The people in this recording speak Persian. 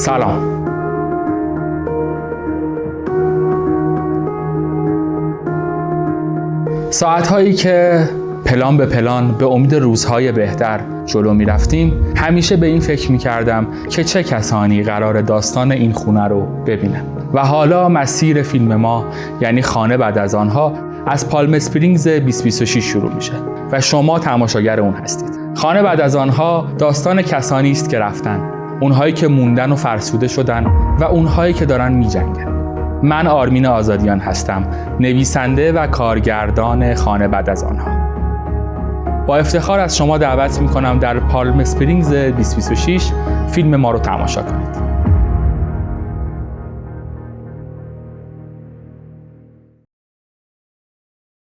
سلام. ساعت‌هایی که پلان به پلان به امید روزهای بهتر جلو می رفتیم، همیشه به این فکر می کردم که چه کسانی قرار داستان این خونه رو ببینن. و حالا مسیر فیلم ما یعنی خانه بعد از آنها از پالم اسپرینگز 2026 شروع میشه و شما تماشاگر اون هستید. خانه بعد از آنها داستان کسانی است که رفتن، اونهایی که موندن و فرسوده شدن و اونهایی که دارن می جنگن. من آرمین آزادیان هستم، نویسنده و کارگردان خانه بعد از آنها. با افتخار از شما دعوت میکنم در پالم اسپرینگز 2026 فیلم ما رو تماشا کنید.